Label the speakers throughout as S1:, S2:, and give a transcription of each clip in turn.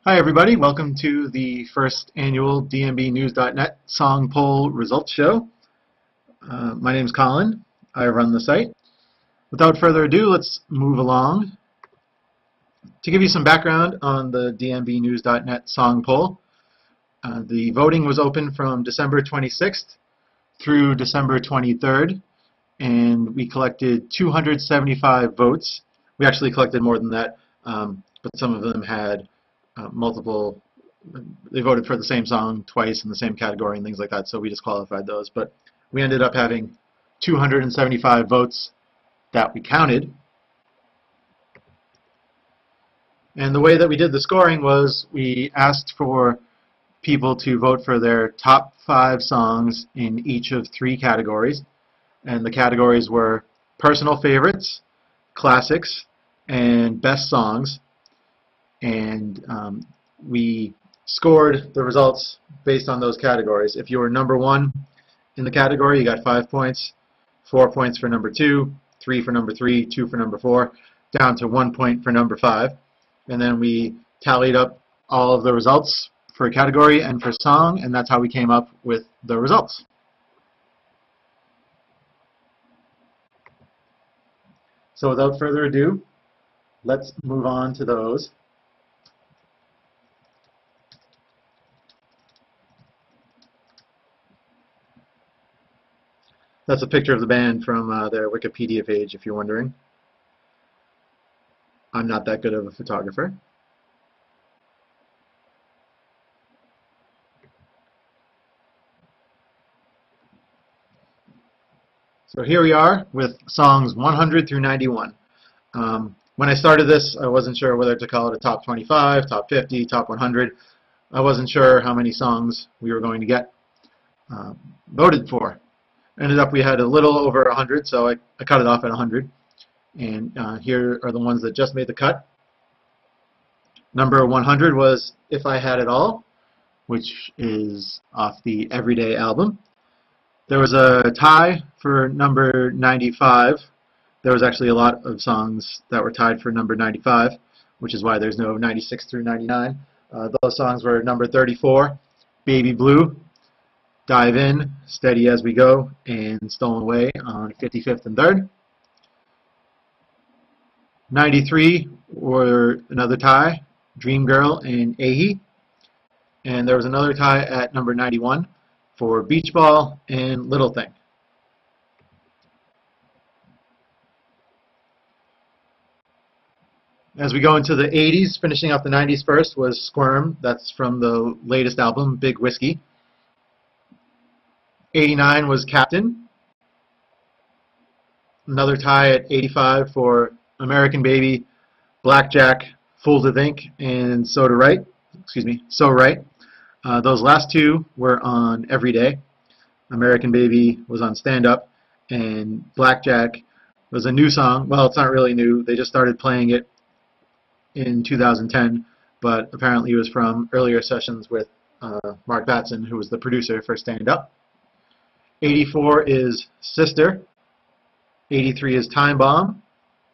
S1: Hi everybody, welcome to the first annual dmbnews.net song poll results show. My name is Colin. I run the site. Without further ado, let's move along. To give you some background on the dmbnews.net song poll, the voting was open from December 26th through December 23rd, and we collected 275 votes. We actually collected more than that, but some of them had multiple, they voted for the same song twice in the same category and things like that, so we disqualified those. But we ended up having 275 votes that we counted. And the way that we did the scoring was we asked for people to vote for their top 5 songs in each of 3 categories. And the categories were personal favorites, classics, and best songs. And we scored the results based on those categories. If you were number 1 in the category, you got 5 points, 4 points for number 2, 3 for number 3, 2 for number 4, down to 1 point for number 5. And then we tallied up all of the results for a category and for song, and that's how we came up with the results. So without further ado, let's move on to those. That's a picture of the band from their Wikipedia page, if you're wondering. I'm not that good of a photographer. So here we are with songs 100 through 91. When I started this, I wasn't sure whether to call it a top 25, top 50, top 100. I wasn't sure how many songs we were going to get voted for. Ended up we had a little over 100, so I cut it off at 100. And here are the ones that just made the cut. Number 100 was If I Had It All, which is off the Everyday album. There was a tie for number 95. There was actually a lot of songs that were tied for number 95, which is why there's no 96 through 99. Those songs were number 34, Baby Blue, Dive In, Steady As We Go, and Stolen Away on 55th and 3rd. 93 were another tie, Dream Girl and Ahi. And there was another tie at number 91 for Beach Ball and Little Thing. As we go into the 80s, finishing off the 90s first was Squirm. That's from the latest album, Big Whiskey. 89 was Captain. Another tie at 85 for American Baby, Blackjack, Fool to Think, and So Right. Those last 2 were on Everyday. American Baby was on Stand Up, and Blackjack was a new song. Well, it's not really new. They just started playing it in 2010, but apparently it was from earlier sessions with Mark Batson, who was the producer for Stand Up. 84 is Sister. 83 is Time Bomb.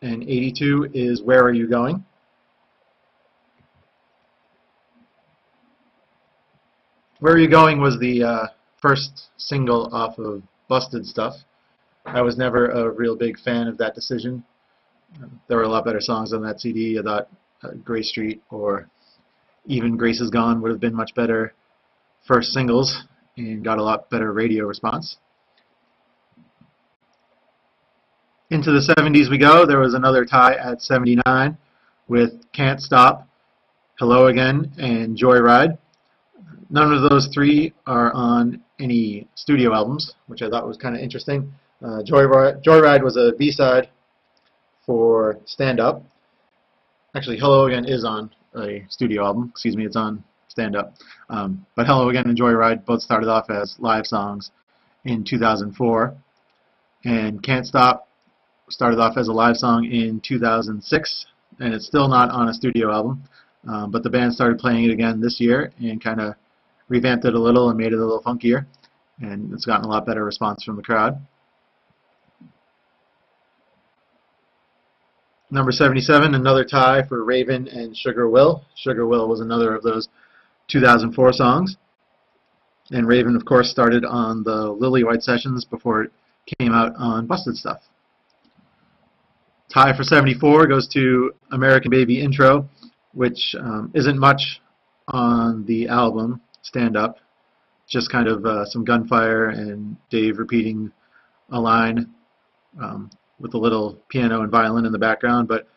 S1: And 82 is Where Are You Going? Where Are You Going was the first single off of Busted Stuff. I was never a real big fan of that decision. There were a lot better songs on that CD. I thought Gray Street or even Grace Is Gone would have been much better first singles and got a lot better radio response. Into the 70s we go. There was another tie at 79 with Can't Stop, Hello Again, and Joyride. None of those 3 are on any studio albums, which I thought was kind of interesting. Joyride was a B-side for Stand Up. Actually, Hello Again is on a studio album. Excuse me, it's on Stand Up. But Hello Again and Joyride both started off as live songs in 2004. And Can't Stop started off as a live song in 2006, and it's still not on a studio album, but the band started playing it again this year and kind of revamped it a little and made it a little funkier, and it's gotten a lot better response from the crowd. Number 77, another tie for Raven and Sugar Will. Sugar Will was another of those 2004 songs. And Raven, of course, started on the Lillywhite sessions before it came out on Busted Stuff. Tie for 74 goes to American Baby Intro, which isn't much on the album, Stand Up. Just kind of some gunfire and Dave repeating a line with a little piano and violin in the background, but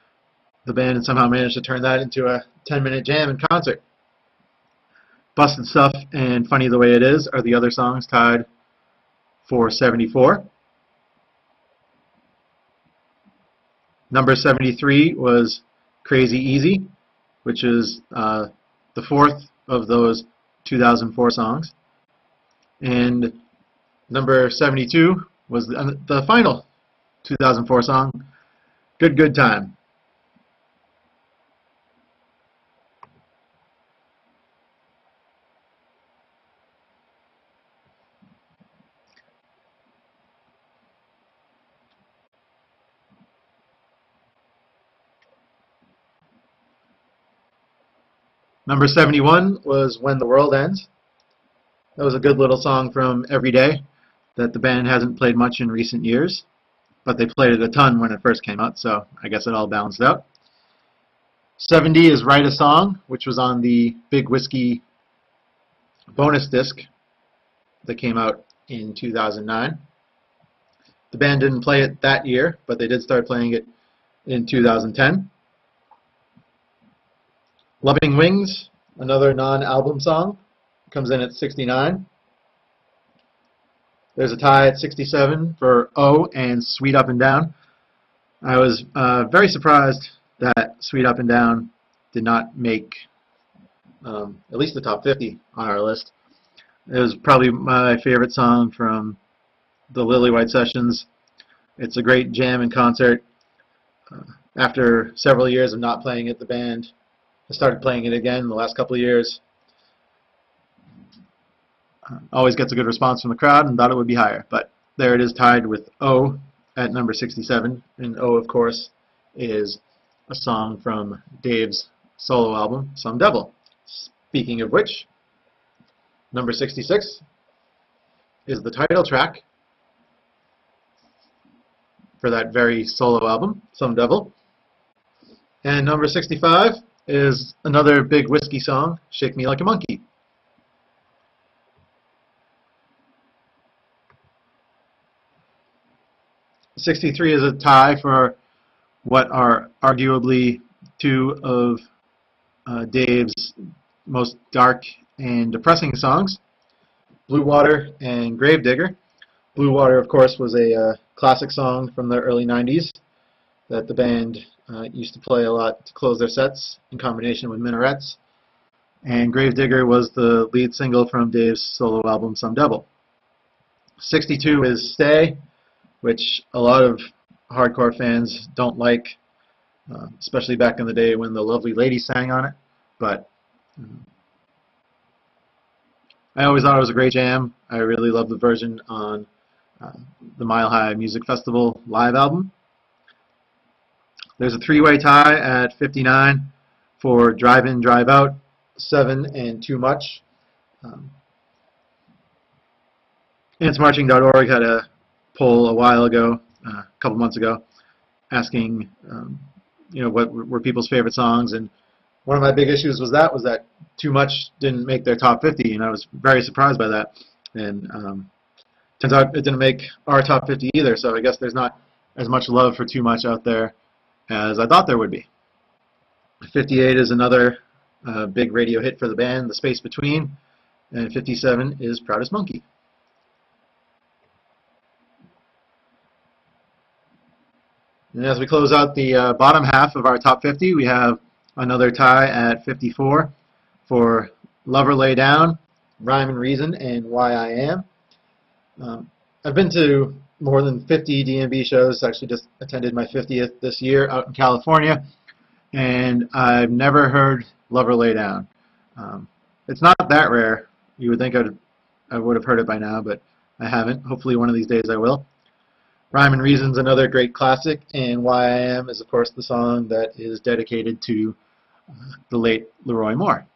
S1: the band somehow managed to turn that into a 10-minute jam in concert. Busted Stuff and Funny the Way It Is are the other songs tied for 74. Number 73 was Crazy Easy, which is the fourth of those 2004 songs. And number 72 was the final 2004 song, Good Good Time. Number 71 was When the World Ends. That was a good little song from Everyday that the band hasn't played much in recent years, but they played it a ton when it first came out, so I guess it all balanced out. 70 is Write a Song, which was on the Big Whiskey bonus disc that came out in 2009. The band didn't play it that year, but they did start playing it in 2010. Loving Wings, another non-album song, comes in at 69. There's a tie at 67 for O and Sweet Up and Down. I was very surprised that Sweet Up and Down did not make at least the top 50 on our list. It was probably my favorite song from the Lillywhite sessions. It's a great jam in concert. After several years of not playing it, the band started playing it again in the last couple of years. Always gets a good response from the crowd and thought it would be higher. But there it is, tied with O at number 67. And O, of course, is a song from Dave's solo album, Some Devil. Speaking of which, number 66 is the title track for that very solo album, Some Devil. And number 65 is another Big Whiskey song, Shake Me Like a Monkey. '63 is a tie for what are arguably two of Dave's most dark and depressing songs, Blue Water and Gravedigger. Blue Water, of course, was a classic song from the early 90s that the band used to play a lot to close their sets in combination with Minarets. And Gravedigger was the lead single from Dave's solo album, Some Devil. 62 is Stay, which a lot of hardcore fans don't like, especially back in the day when the Lovely Lady sang on it. But I always thought it was a great jam. I really love the version on the Mile High Music Festival live album. There's a three-way tie at 59 for Drive In, Drive Out, 7 and Too Much. AntsMarching.org had a poll a while ago, a couple months ago, asking what were people's favorite songs, and one of my big issues was that Too Much didn't make their top 50, and I was very surprised by that. And turns out it didn't make our top 50 either, so I guess there's not as much love for Too Much out there as I thought there would be. 58 is another big radio hit for the band, The Space Between, and 57 is Proudest Monkey. And as we close out the bottom half of our top 50, we have another tie at 54 for Lover Lay Down, Rhyme and Reason, and Why I Am. I've been to more than 50 DMB shows. Actually just attended my 50th this year out in California, and I've never heard Lover Lay Down. It's not that rare. You would think I would have heard it by now, but I haven't. Hopefully one of these days I will. Rhyme and Reason's another great classic, and Why I Am is, of course, the song that is dedicated to the late Leroy Moore.